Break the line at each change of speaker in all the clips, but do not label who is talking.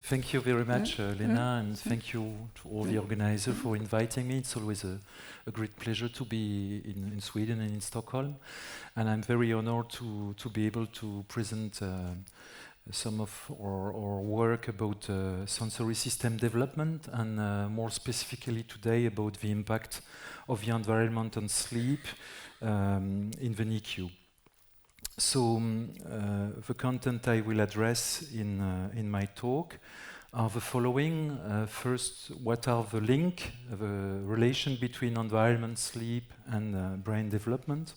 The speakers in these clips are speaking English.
Thank you very much, Lena, and thank you to all the organizers for inviting me. It's always a great pleasure to be in Sweden and in Stockholm, and I'm very honored to be able to present some of our work about sensory system development, and more specifically today about the impact of the environment on sleep in the NICU. So the content I will address in my talk are the following. First, what are the relation between environment, sleep, and brain development?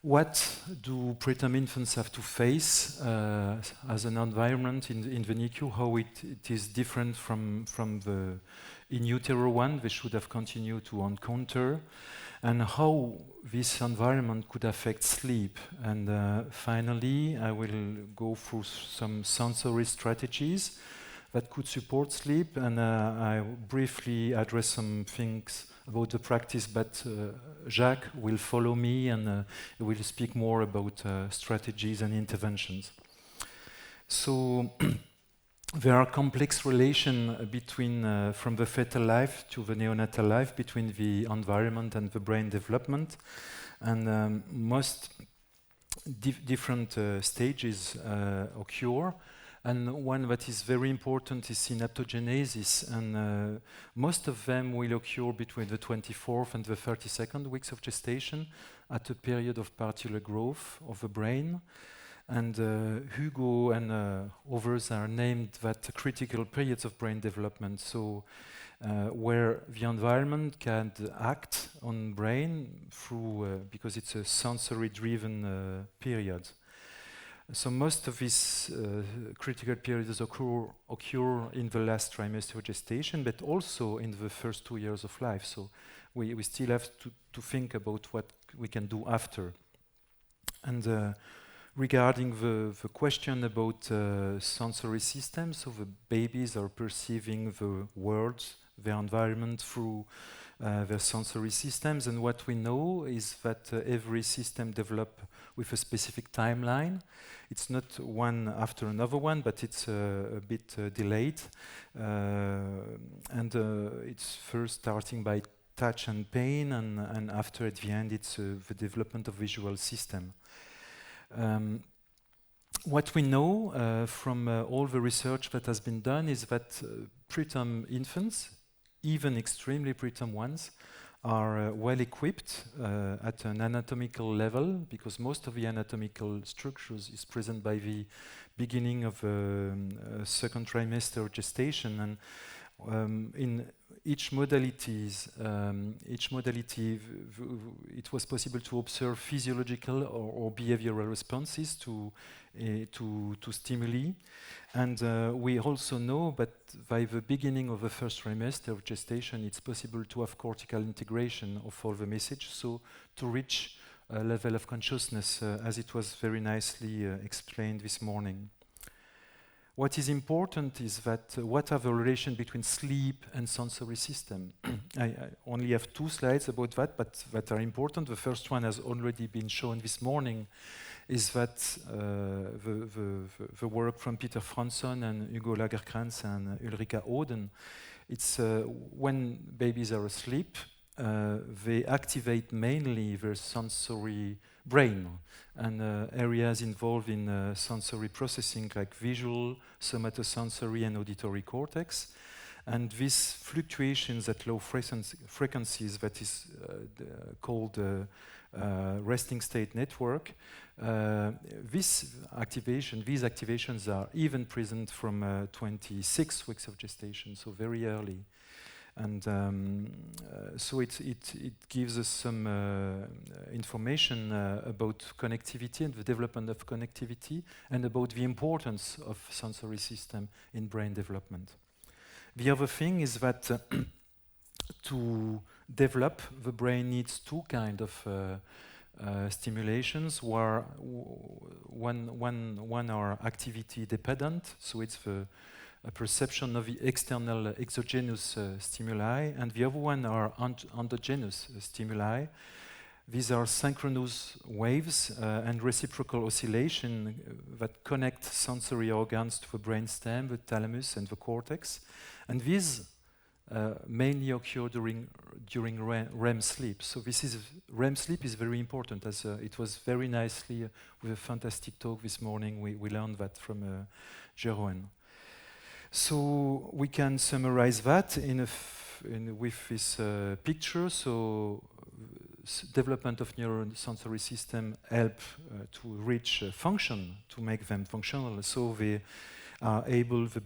What do preterm infants have to face as an environment in the NICU? How it is different from the in utero one they should have continued to encounter, and how this environment could affect sleep. And finally, I will go through some sensory strategies that could support sleep, and I briefly address some things about the practice, but Jacques will follow me and will speak more about strategies and interventions. So there are complex relations between from the fetal life to the neonatal life between the environment and the brain development, and most different stages occur. And one that is very important is synaptogenesis, and most of them will occur between the 24th and the 32nd weeks of gestation at a period of particular growth of the brain. And Hugo and others are named that critical periods of brain development, so where the environment can act on brain through, because it's a sensory-driven period. So most of these critical periods occur in the last trimester of gestation, but also in the first 2 years of life. So we still have to think about what we can do after. And regarding the question about sensory systems, so the babies are perceiving the world, the environment through their sensory systems, and what we know is that every system develops with a specific timeline. It's not one after another one, but it's a bit delayed, and it's first starting by touch and pain, and after at the end it's the development of visual system. What we know from all the research that has been done is that preterm infants, even extremely preterm ones, are well equipped at an anatomical level, because most of the anatomical structures is present by the beginning of second trimester gestation, and in each modality, it was possible to observe physiological or behavioral responses to stimuli. And we also know that by the beginning of the first trimester of gestation, it's possible to have cortical integration of all the message, so to reach a level of consciousness, as it was very nicely explained this morning. What is important is that what are the relation between sleep and sensory system? I only have 2 slides about that, but that are important. The first one has already been shown this morning, is that the work from Peter Franson and Hugo Lagerkrantz and Ulrika Oden, it's when babies are asleep, they activate mainly their sensory brain and areas involved in sensory processing like visual, somatosensory and auditory cortex. And these fluctuations at low frequencies, that is called resting state network, these activations are even present from 26 weeks of gestation, so very early. And so it gives us some information about connectivity and the development of connectivity, and about the importance of sensory system in brain development. The other thing is that to develop, the brain needs 2 kinds of stimulations, where one are activity dependent, so it's a perception of the external exogenous stimuli, and the other one are endogenous stimuli, These are synchronous waves and reciprocal oscillation that connect sensory organs to the brainstem, the thalamus, and the cortex. And these mainly occur during REM sleep. So REM sleep is very important, as it was very nicely with a fantastic talk this morning. We learned that from Jeroen. So we can summarize that with this picture. So development of neurosensory system help to reach function, to make them functional. So the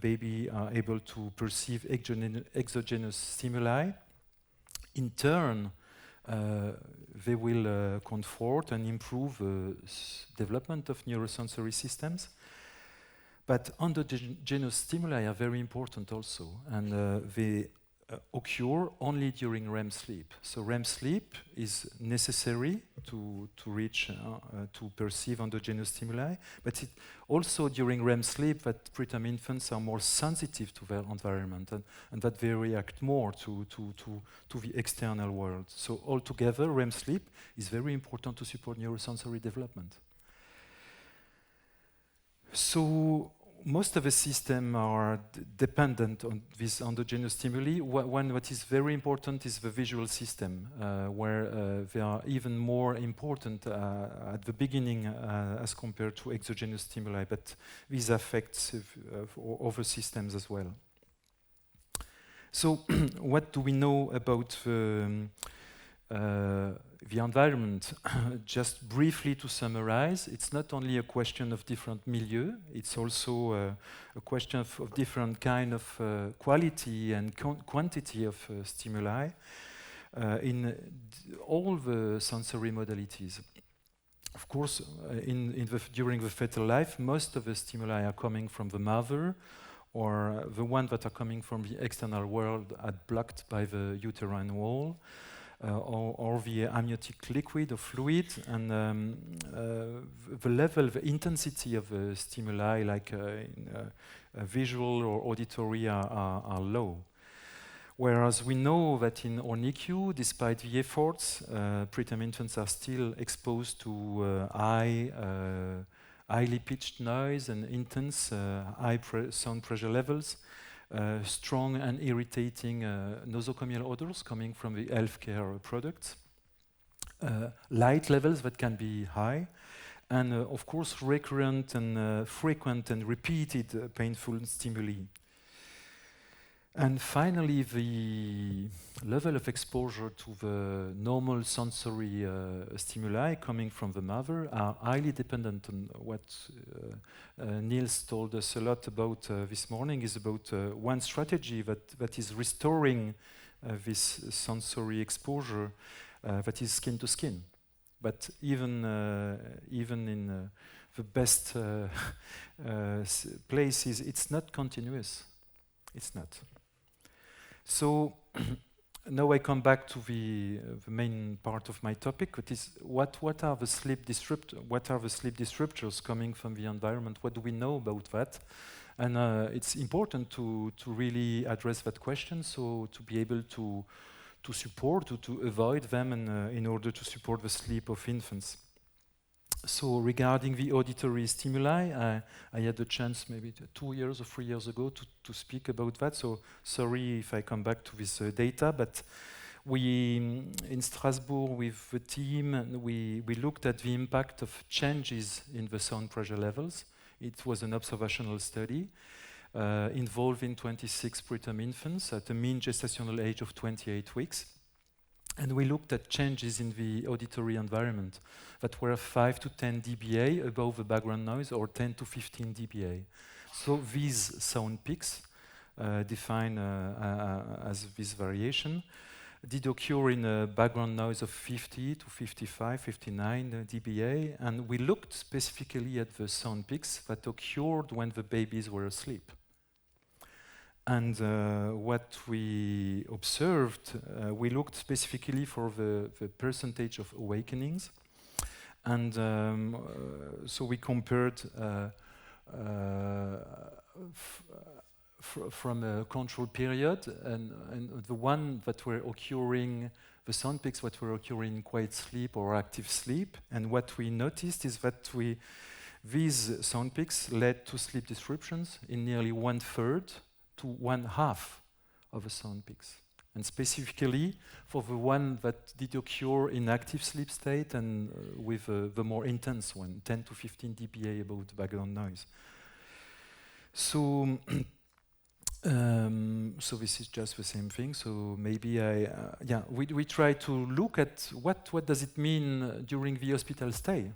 baby are able to perceive exogenous stimuli. In turn, they will comfort and improve development of neurosensory systems. But endogenous stimuli are very important also, and they occur only during REM sleep. So REM sleep is necessary to reach, to perceive endogenous stimuli, but it also during REM sleep that preterm infants are more sensitive to their environment and that they react more to the external world. So altogether, REM sleep is very important to support neurosensory development. So most of the systems are dependent on this endogenous stimuli. One what is very important is the visual system, where they are even more important at the beginning as compared to exogenous stimuli, but these affect other systems as well. So what do we know about the environment? Just briefly to summarize, it's not only a question of different milieu, it's also a question of different kind of quality and quantity of stimuli in all the sensory modalities. Of course, during the fetal life, most of the stimuli are coming from the mother, or the ones that are coming from the external world are blocked by the uterine wall. Or the amniotic liquid or fluid, and the level, the intensity of the stimuli, like visual or auditory, are low. Whereas we know that in our NICU, despite the efforts, preterm infants are still exposed to highly pitched noise and intense sound pressure levels. Strong and irritating nosocomial odors coming from the healthcare products, light levels that can be high, and of course recurrent and frequent and repeated painful stimuli. And finally, the level of exposure to the normal sensory stimuli coming from the mother are highly dependent on what Niels told us a lot about this morning, is about one strategy that is restoring this sensory exposure, that is skin to skin. But even in the best places, it's not continuous. It's not. So now I come back to the main part of my topic, which is what are the sleep disruptors coming from the environment? What do we know about that? And it's important to really address that question, so to be able to support, to avoid them, and in order to support the sleep of infants. So regarding the auditory stimuli, I had the chance maybe 2 years or 3 years ago to speak about that. So sorry if I come back to this data, but we, in Strasbourg with the team, we looked at the impact of changes in the sound pressure levels. It was an observational study involving 26 preterm infants at a mean gestational age of 28 weeks. And we looked at changes in the auditory environment that were 5 to 10 dBA above the background noise, or 10 to 15 dBA. So these sound peaks, defined as this variation, did occur in a background noise of 50 to 55, 59 dBA, and we looked specifically at the sound peaks that occurred when the babies were asleep. And what we observed, we looked specifically for the percentage of awakenings. And so we compared from a control period, and the one that were occurring, the sound peaks that were occurring in quiet sleep or active sleep. And what we noticed is that these sound peaks led to sleep disruptions in nearly 1/3 to 1/2 of the sound peaks. And specifically for the one that did occur in active sleep state and with the more intense one, 10 to 15 dBA above the background noise. So, so this is just the same thing. So maybe we try to look at what does it mean during the hospital stay.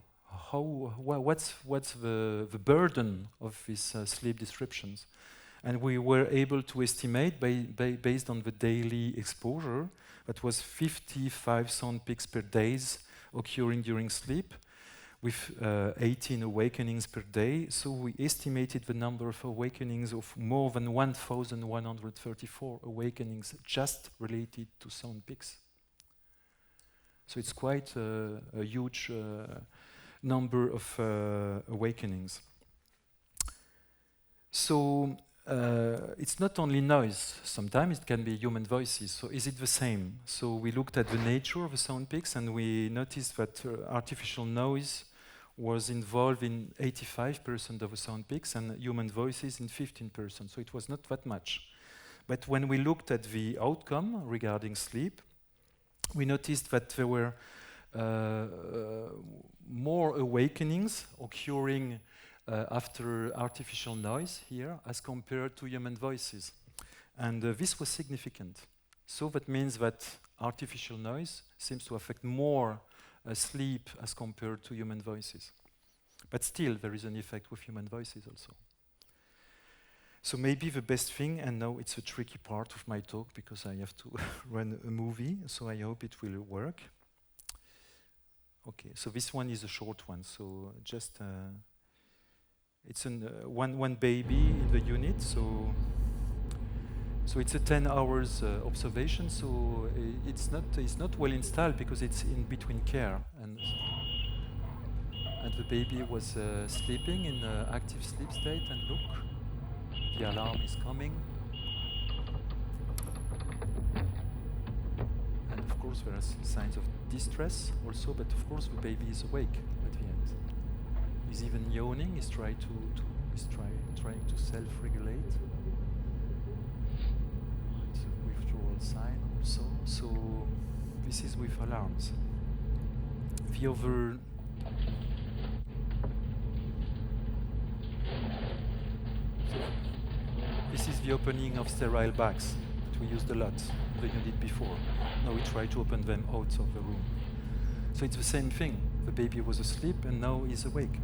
What's the burden of these sleep disruptions? And we were able to estimate based on the daily exposure that was 55 sound peaks per day occurring during sleep, with 18 awakenings per day. So we estimated the number of awakenings of more than 1,134 awakenings just related to sound peaks. So it's quite a huge number of awakenings. So it's not only noise, sometimes it can be human voices. So is it the same? So we looked at the nature of the sound peaks and we noticed that artificial noise was involved in 85% of the sound peaks and human voices in 15%. So it was not that much. But when we looked at the outcome regarding sleep, we noticed that there were more awakenings occurring after artificial noise here as compared to human voices. And this was significant. So that means that artificial noise seems to affect more sleep as compared to human voices. But still, there is an effect with human voices also. So maybe the best thing, and now it's a tricky part of my talk because I have to run a movie, so I hope it will work. Okay, so this one is a short one, so just it's one baby in the unit, so it's a 10 hours observation. So it's not well installed because it's in between care, and the baby was sleeping in active sleep state. And look, the alarm is coming, and of course there are signs of distress also. But of course the baby is awake at the end. He's even yawning. He's trying to self-regulate. It's a withdrawal sign also. So this is with alarms. The other this is the opening of sterile bags that we used a lot in the unit before. Now we try to open them out of the room. So it's the same thing. The baby was asleep and now he's awake,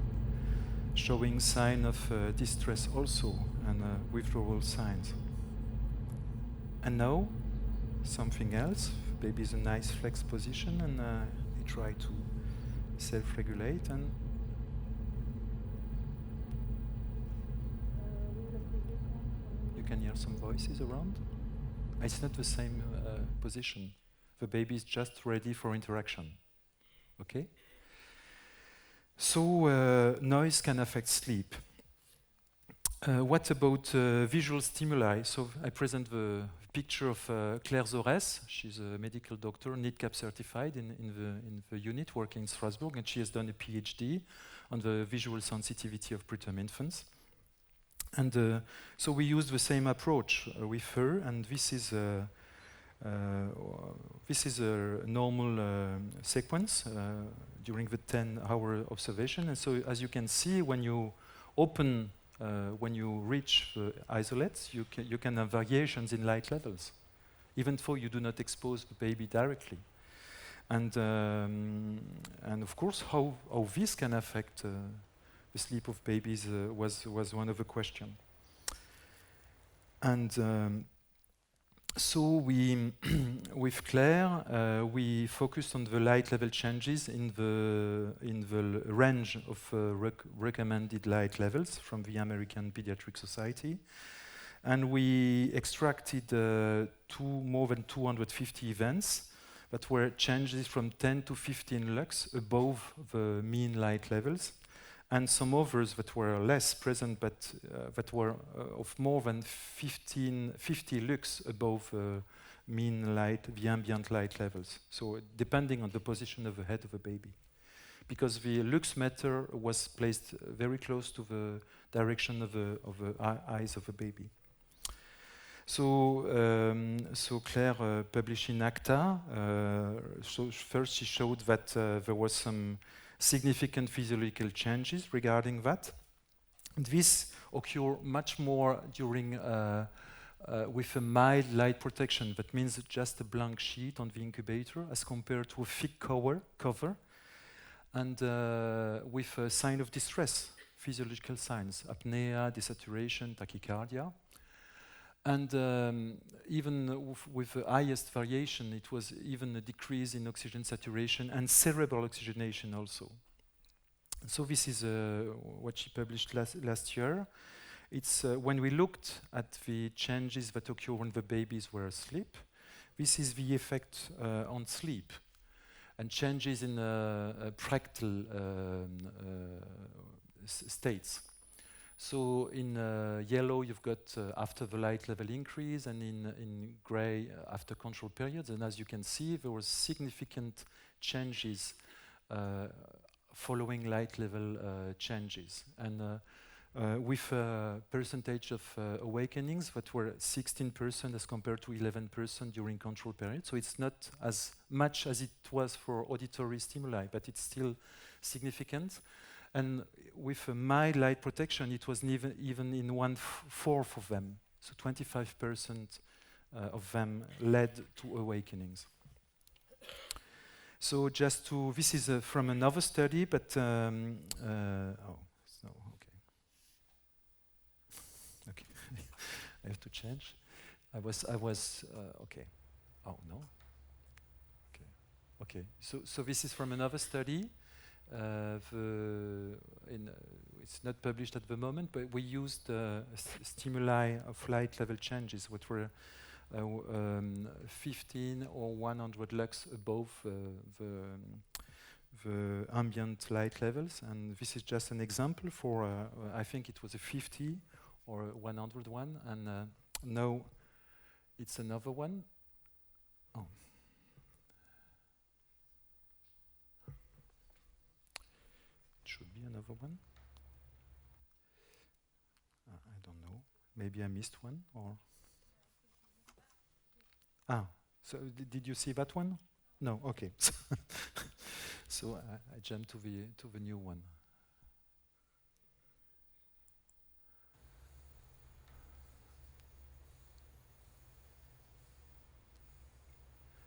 showing sign of distress also and withdrawal signs. And now something else. The baby is in a nice flex position and he tried to self-regulate, and you can hear some voices around. It's not the same position. The baby is just ready for interaction. Okay? So noise can affect sleep. What about visual stimuli? So I present the picture of Claire Zores. She's a medical doctor, NICU certified in the unit working in Strasbourg, and she has done a PhD on the visual sensitivity of preterm infants. And so we used the same approach with her, and this is a normal sequence during the 10-hour observation. And so, as you can see, when you open, when you reach the isolates, you can have variations in light levels, even though you do not expose the baby directly. And of course, how this can affect the sleep of babies was one of the questions. And so we, with Claire, we focused on the light level changes in the range of recommended light levels from the American Pediatric Society, and we extracted more than 250 events that were changes from 10 to 15 lux above the mean light levels, and some others that were less present, but that were of more than 50 lux above mean light, the ambient light levels. So depending on the position of the head of the baby. Because the lux meter was placed very close to the direction of the eyes of the baby. So Claire published in ACTA. So first she showed that there was some significant physiological changes regarding that. And this occurred much more during with a mild light protection. That means just a blank sheet on the incubator as compared to a thick cover and with a sign of distress, physiological signs, apnea, desaturation, tachycardia. And even with the highest variation, it was even a decrease in oxygen saturation and cerebral oxygenation also. So this is what she published last year. It's when we looked at the changes that occur when the babies were asleep, this is the effect on sleep and changes in fractal states. So in yellow, you've got after the light level increase, and in gray, after control periods. And as you can see, there were significant changes following light level changes. And with a percentage of awakenings that were 16% as compared to 11% during control period. So it's not as much as it was for auditory stimuli, but it's still significant. And with a mild light protection, it was even in 1/4 of them. So 25% of them led to awakenings. So just to, this is from another study, but, okay, I have to change. I was, okay. Oh, no. Okay. So this is from another study. It's not published at the moment, but we used stimuli of light level changes, which were 15 or 100 lux above the ambient light levels. And this is just an example for, I think it was a 50 or 101, and now it's another one. Oh. Should be another one. I don't know. Maybe I missed one, or so did you see that one? No. Okay. So I jumped to the new one.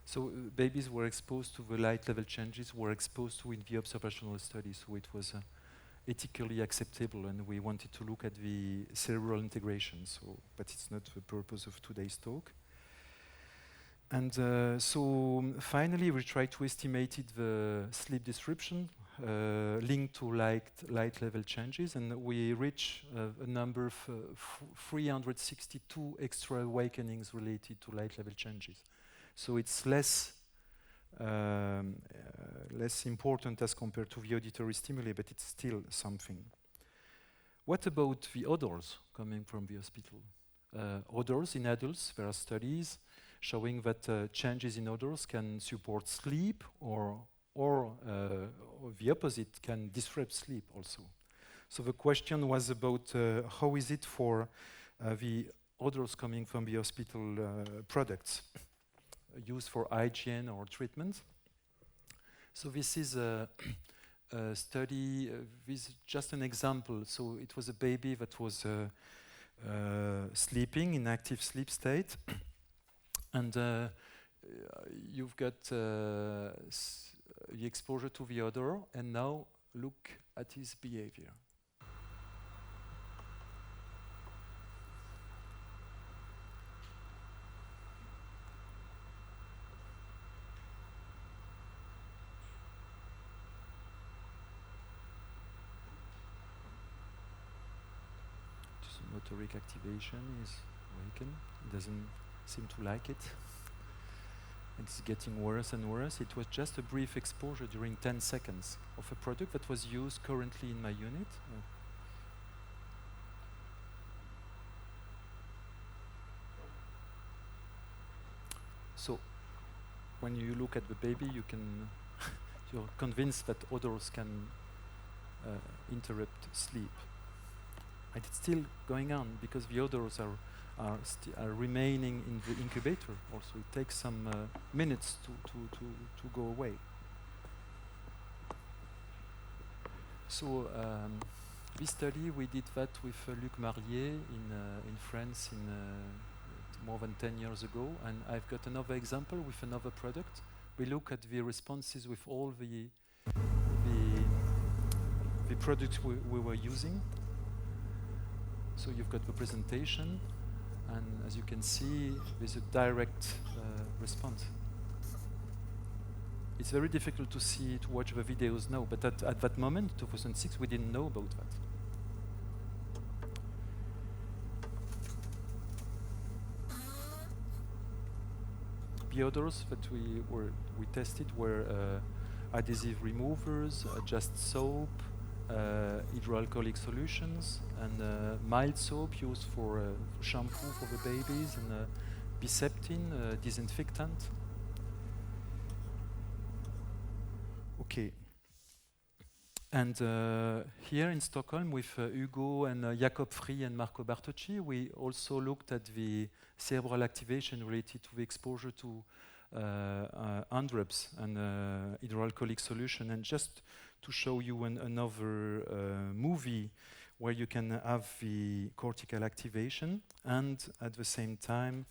So babies were exposed to the light level changes, were exposed to in the observational study, so it was ethically acceptable, and we wanted to look at the cerebral integration, so, but it's not the purpose of today's talk. And so finally we tried to estimate the sleep disruption linked to light level changes, and we reached a number of 362 extra awakenings related to light level changes. So it's less important as compared to the auditory stimuli, but it's still something. What about the odors coming from the hospital? Odors in adults, there are studies showing that changes in odors can support sleep, or the opposite, can disrupt sleep also. So the question was about how is it for the odors coming from the hospital products used for hygiene or treatment. So this is a study, this is just an example. So it was a baby that was sleeping in active sleep state, and you've got the exposure to the odor, and now look at his behavior. Motoric activation is awakened. He doesn't seem to like it. It's getting worse and worse. It was just a brief exposure during 10 seconds of a product that was used currently in my unit. So, when you look at the baby, you can you're convinced that odors can interrupt sleep. And it's still going on because the odors are remaining in the incubator. Also, it takes some minutes to go away. So this study, we did that with Luc Marier in France more than 10 years ago, and I've got another example with another product. We look at the responses with all the products we were using. So you've got the presentation, and as you can see, there's a direct response. It's very difficult to watch the videos now, but at that moment, 2006, we didn't know about that. The odors that we tested were adhesive removers, just soap, hydroalcoholic solutions, and mild soap used for shampoo for the babies, and Biceptin, disinfectant. Okay. And here in Stockholm with Hugo and Jakob Free and Marco Bartocci, we also looked at the cerebral activation related to the exposure to hand-rubs and hydroalcoholic solution. And just to show you another movie where you can have the cortical activation and at the same time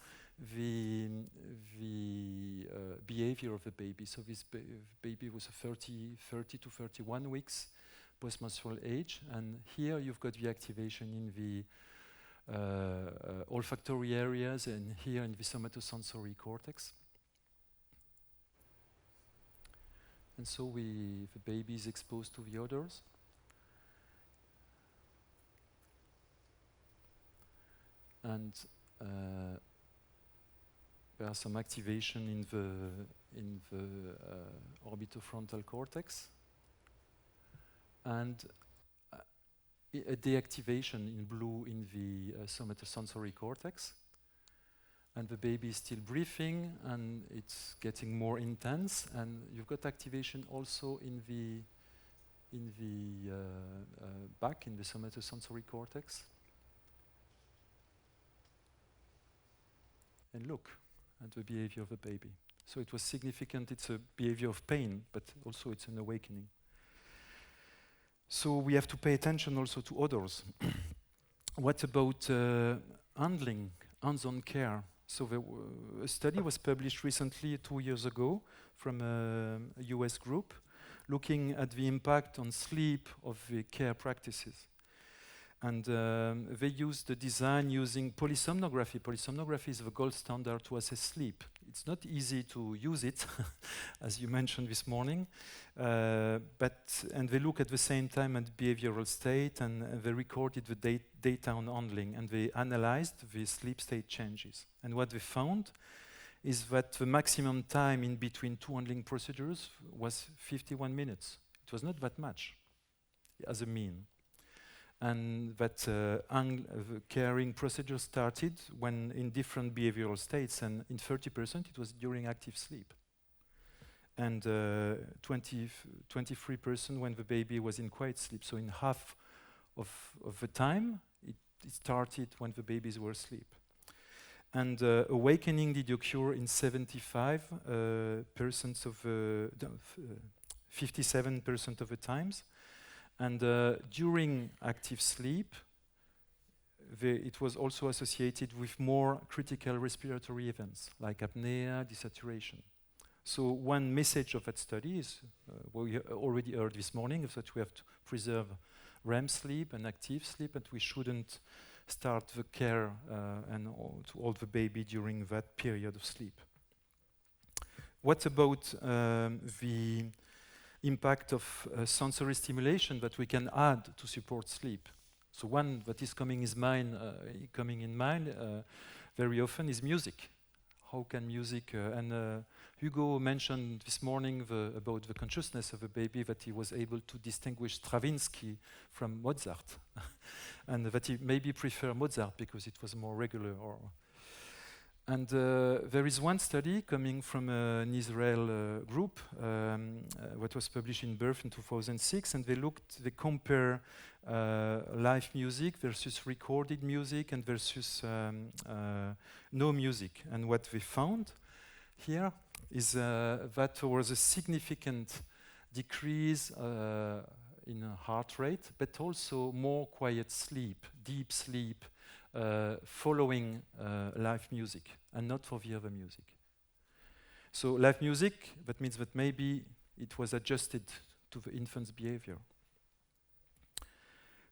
the behavior of the baby. So this baby was 30 to 31 weeks postmenstrual age, and here you've got the activation in the olfactory areas and here in the somatosensory cortex. And so the baby is exposed to the odors. And there's some activation in the orbitofrontal cortex, and a deactivation in blue in the somatosensory cortex. And the baby is still breathing, and it's getting more intense. And you've got activation also in the back in the somatosensory cortex. And look at the behavior of the baby. So it was significant. It's a behavior of pain, but also it's an awakening. So we have to pay attention also to odors. What about handling, hands-on care? So a study was published recently, 2 years ago, from a US group, looking at the impact on sleep of the care practices. And they used the design using polysomnography. Polysomnography is the gold standard to assess sleep. It's not easy to use it, as you mentioned this morning, and they look at the same time at behavioral state, and they recorded the data on handling, and they analyzed the sleep state changes. And what they found is that the maximum time in between two handling procedures was 51 minutes. It was not that much as a mean. And that the caring procedure started when in different behavioral states, and in 30% it was during active sleep. And 23% when the baby was in quiet sleep. So in half of the time, it started when the babies were asleep. And awakening did occur in 57% of 57% of the times. And during active sleep, it was also associated with more critical respiratory events, like apnea, desaturation. So one message of that study is, what we already heard this morning, is that we have to preserve REM sleep and active sleep, and we shouldn't start the care to hold the baby during that period of sleep. What about the impact of sensory stimulation that we can add to support sleep? So one that is coming in mind very often is music. how can music and Hugo mentioned this morning about the consciousness of a baby, that he was able to distinguish Stravinsky from Mozart, and that he maybe preferred Mozart because it was more regular. And there is one study coming from an Israel group what was published in Birth in 2006, and they compare live music versus recorded music and versus no music. And what they found here is that there was a significant decrease in heart rate, but also more quiet sleep, deep sleep, following live music, and not for the other music. So live music, that means that maybe it was adjusted to the infant's behavior.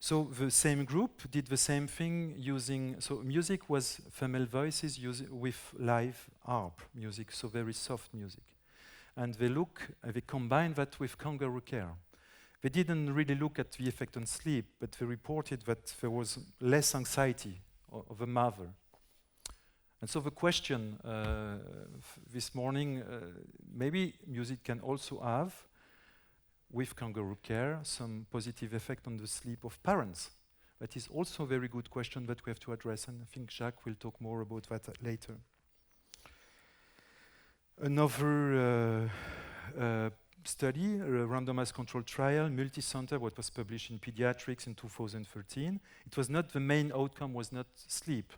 So the same group did the same thing using, so music was female voices with live harp music, so very soft music. And they combined that with kangaroo care. They didn't really look at the effect on sleep, but they reported that there was less anxiety of a mother. And so the question this morning, maybe music can also have, with kangaroo care, some positive effect on the sleep of parents. That is also a very good question that we have to address, and I think Jacques will talk more about that later. Another study, a randomized controlled trial, multi-center, what was published in Pediatrics in 2013. It was not, the main outcome was not sleep,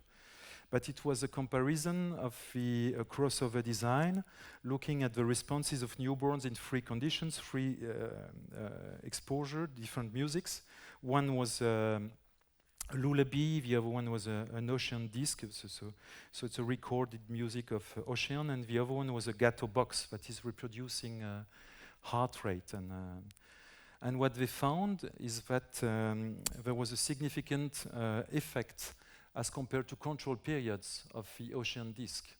but it was a comparison of the crossover design, looking at the responses of newborns in three conditions, three exposure, different musics. One was lullaby, the other one was an ocean disc, so it's a recorded music of ocean, and the other one was a gato box that is reproducing heart rate. And what they found is that there was a significant effect as compared to control periods of the ocean disc.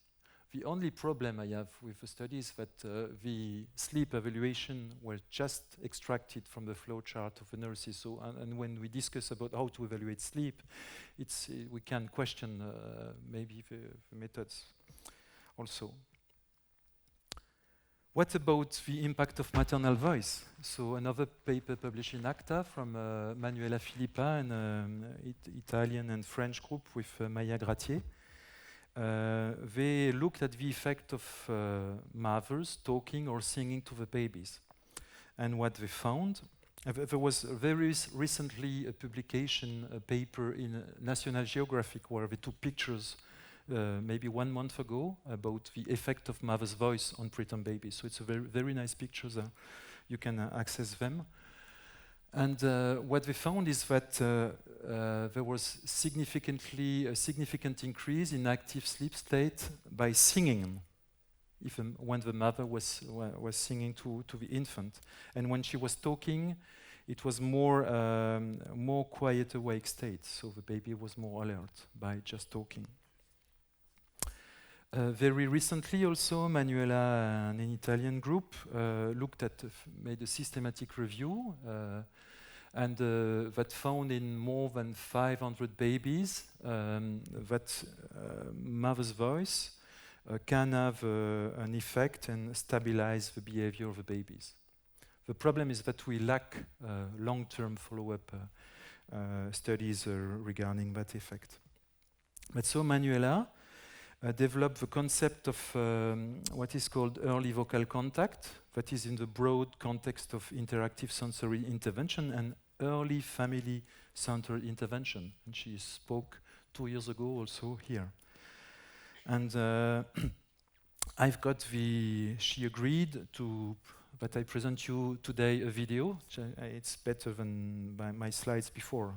The only problem I have with the study is that the sleep evaluation were just extracted from the flowchart of the nurses. So, and when we discuss about how to evaluate sleep, we can question maybe the methods also. What about the impact of maternal voice? So another paper published in ACTA from Manuela Filippa and Italian and French group with Maya Gratier. They looked at the effect of mothers talking or singing to the babies. And what they found, there was very recently a publication, a paper in National Geographic where they took pictures maybe 1 month ago about the effect of mother's voice on preterm babies. So it's a very, very nice pictures. You can access them. And what they found is that there was a significant increase in active sleep state by singing, when the mother was singing to the infant. And when she was talking, it was more quiet awake state. So the baby was more alert by just talking. Very recently also, Manuela and an Italian group made a systematic review and that found in more than 500 babies that mother's voice can have an effect and stabilize the behavior of the babies. The problem is that we lack long-term follow-up studies regarding that effect. But so Manuela developed the concept of what is called early vocal contact, that is in the broad context of interactive sensory intervention and early family-centered intervention. And she spoke 2 years ago also here. And she agreed that I present you today a video. It's better than my slides before.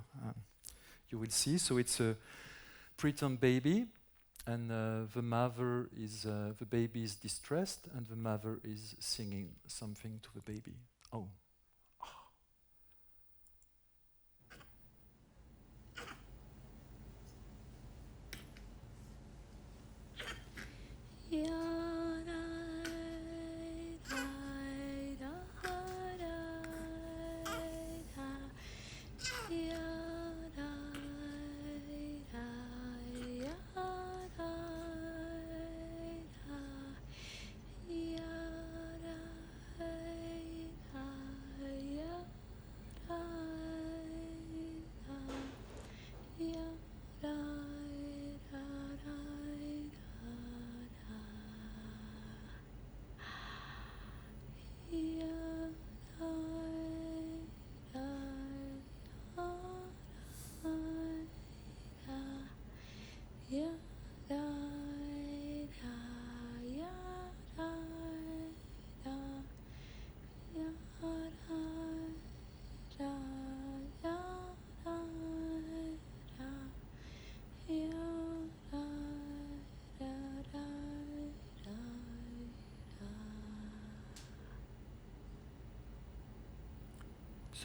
You will see. So it's a preterm baby. And the baby is distressed, and the mother is singing something to the baby. Oh.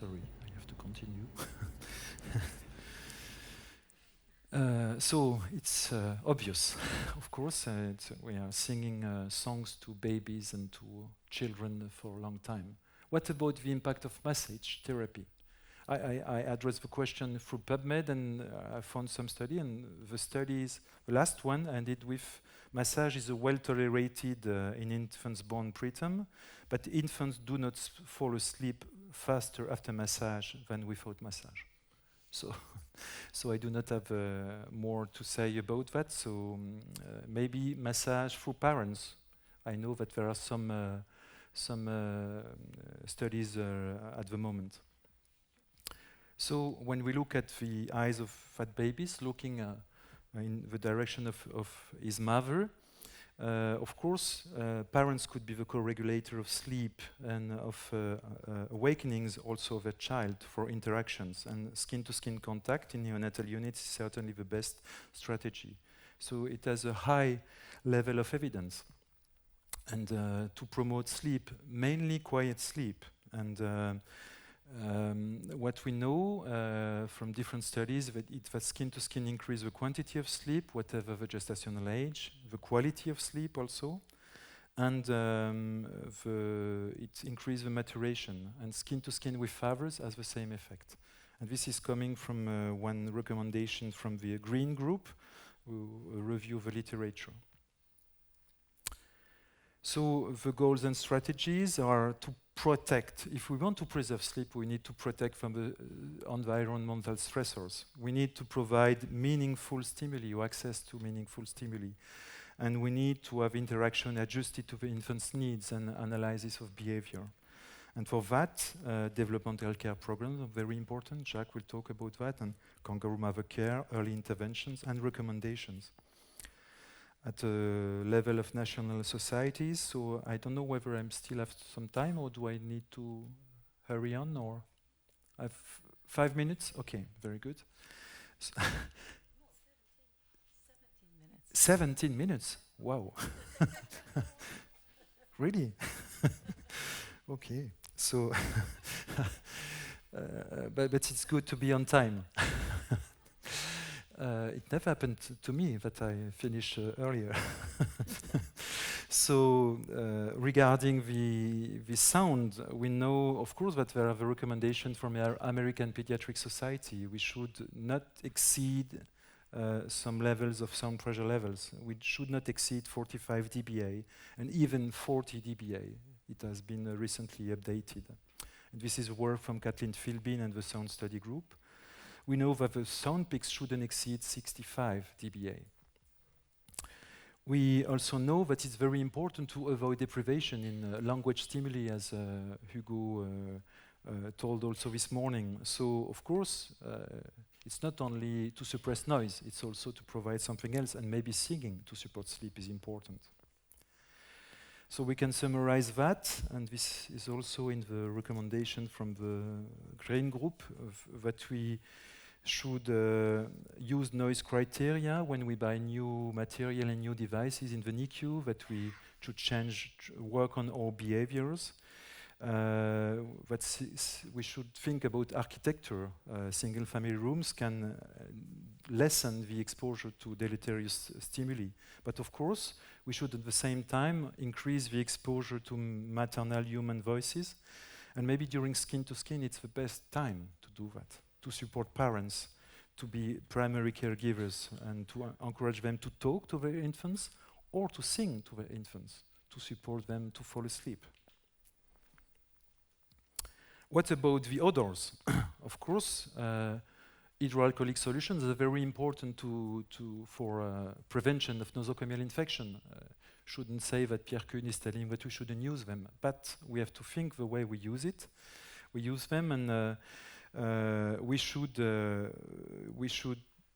Sorry, I have to continue. So it's obvious, of course. We are singing songs to babies and to children for a long time. What about the impact of massage therapy? I addressed the question through PubMed, and I found some study, and the last one ended with massage is well tolerated in infants born preterm, but infants do not fall asleep faster after massage than without massage. So, so I do not have more to say about that. So maybe massage for parents. I know that there are some studies at the moment. So when we look at the eyes of fat babies, looking in the direction of his mother, of course, parents could be the co-regulator of sleep and of awakenings also of a child for interactions. And skin-to-skin contact in neonatal units is certainly the best strategy. So it has a high level of evidence. And to promote sleep, mainly quiet sleep. And what we know from different studies that skin-to-skin increase the quantity of sleep, whatever the gestational age, the quality of sleep also, and it increases the maturation. And skin-to-skin with fathers has the same effect. And this is coming from one recommendation from the Green Group, who review the literature. So the goals and strategies are to protect. If we want to preserve sleep, we need to protect from the environmental stressors. We need to provide meaningful stimuli, or access to meaningful stimuli. And we need to have interaction adjusted to the infant's needs and analysis of behavior. And for that, developmental care programs are very important. Jacques will talk about that, and kangaroo mother care, early interventions, and recommendations at the level of national societies. So I don't know whether I still have some time, or do I need to hurry on, or I have 5 minutes? Okay, very good. 17 minutes. Wow. Really? Okay. So, but it's good to be on time. It never happened to me that I finish earlier. So regarding the sound, we know, of course, that there are the recommendations from our American Pediatric Society. We should not exceed some levels of sound pressure levels. We should not exceed 45 dBA, and even 40 dBA. It has been recently updated. And this is work from Kathleen Philbin and the Sound Study Group. We know that the sound peaks shouldn't exceed 65 dBA. We also know that it's very important to avoid deprivation in language stimuli, as Hugo told also this morning. So, of course, it's not only to suppress noise, it's also to provide something else, and maybe singing to support sleep is important. So we can summarize that, and this is also in the recommendation from the Green Group, that we should use noise criteria when we buy new material and new devices in the NICU, that we should work on our behaviors. We should think about architecture. Single-family rooms can lessen the exposure to deleterious stimuli. But of course, we should at the same time increase the exposure to maternal human voices. And maybe during skin-to-skin, it's the best time to do that, to support parents, to be primary caregivers, and to encourage them to talk to their infants or to sing to their infants, to support them to fall asleep. What about the odors? Of course, hydroalcoholic solutions are very important for prevention of nosocomial infection. Shouldn't say that Pierre Kuhn is telling that we shouldn't use them, but we have to think the way we use it. We use them, and we should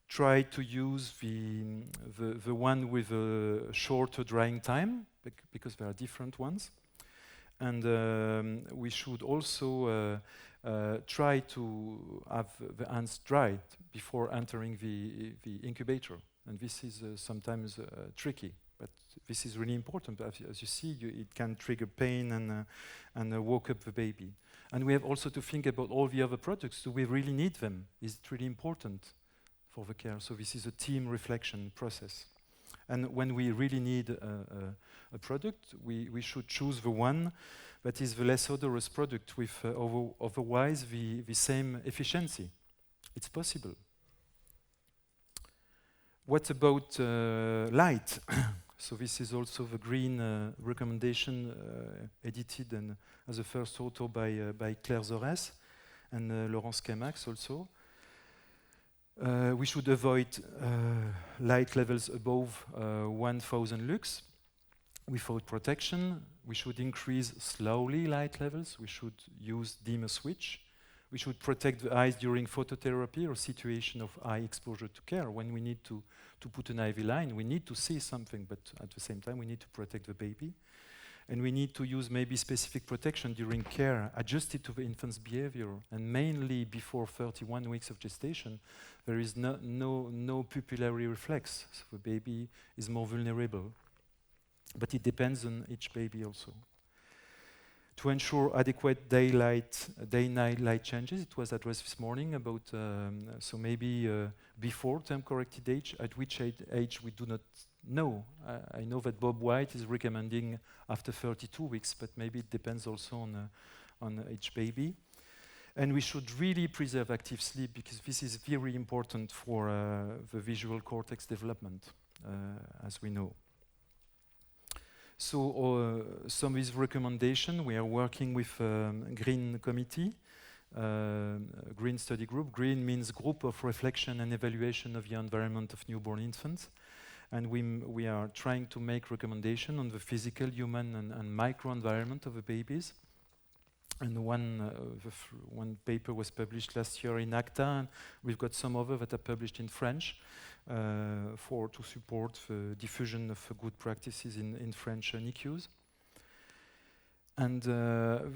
try to use the one with a shorter drying time, because there are different ones. And we should also try to have the hands dried before entering the incubator. And this is sometimes tricky, But this is really important. As you see, it can trigger pain and woke up the baby. And we have also to think about all the other products. Do we really need them? Is it really important for the care? So this is a team reflection process. And when we really need a product, we should choose the one that is the less odorous product with otherwise the same efficiency. It's possible. What about light? So this is also the green recommendation edited and as a first author by Claire Zores and Laurence Camax also. We should avoid light levels above 1000 lux without protection. We should increase slowly light levels. We should use dimmer switch. We should protect the eyes during phototherapy or situation of eye exposure to care. When we need to put an IV line, we need to see something, but at the same time we need to protect the baby. And we need to use maybe specific protection during care adjusted to the infant's behavior. And mainly before 31 weeks of gestation, there is no pupillary reflex. So the baby is more vulnerable. But it depends on each baby also. To ensure adequate day-night light changes, it was addressed this morning about, so maybe before term-corrected age, at which age we do not know. I know that Bob White is recommending after 32 weeks, but maybe it depends also on each baby. And we should really preserve active sleep because this is very important for the visual cortex development, as we know. So some of these recommendations, we are working with Green Committee, Green Study Group. Green means Group of Reflection and Evaluation of the Environment of Newborn Infants. And we are trying to make recommendations on the physical, human, and microenvironment of the babies. And one paper was published last year in ACTA, and we've got some other that are published in French to support the diffusion of good practices in French NICUs. And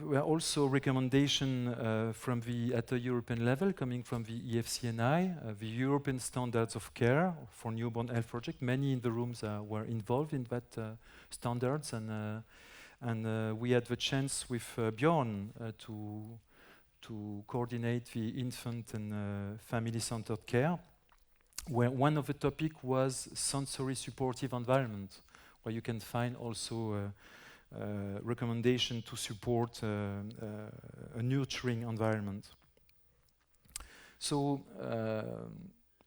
we are also recommendation at the European level coming from the EFCNI, the European Standards of Care for Newborn Health Project. Many in the rooms were involved in that standards, and we had the chance with Bjorn to coordinate the infant and family-centered care, where one of the topics was sensory supportive environment, where you can find also recommendation to support a nurturing environment. So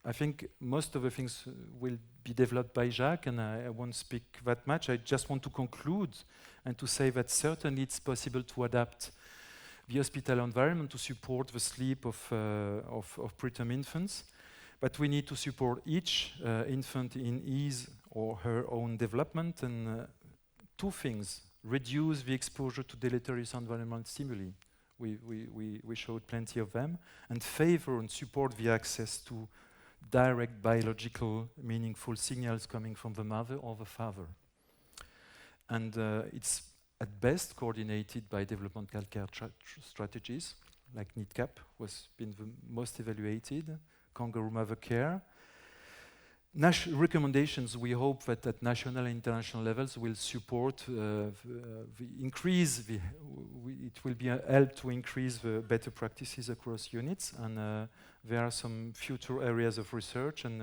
I think most of the things will be developed by Jacques, and I won't speak that much. I just want to conclude and to say that certainly it's possible to adapt the hospital environment to support the sleep of preterm infants, but we need to support each infant in his or her own development, and two things: reduce the exposure to deleterious environmental stimuli. We showed plenty of them, and favor and support the access to direct biological, meaningful signals coming from the mother or the father. And it's at best coordinated by developmental care strategies, like NICAP was been the most evaluated, kangaroo mother care. Recommendations, we hope that at national and international levels will support it will be a help to increase the better practices across units, and there are some future areas of research, and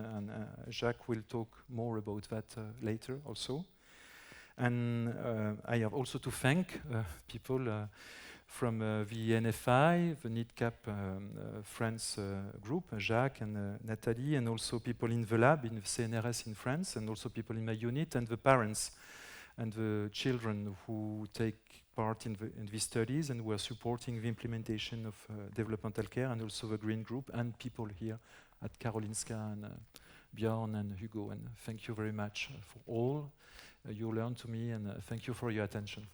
Jacques will talk more about that later also. And I have also to thank people from the NFI, the NIDCAP France group, Jacques and Nathalie, and also people in the lab, in the CNRS in France, and also people in my unit, and the parents and the children who take part in these studies and who are supporting the implementation of developmental care, and also the Green Group, and people here at Karolinska, and Björn and Hugo. And thank you very much for all you learned to me, and thank you for your attention.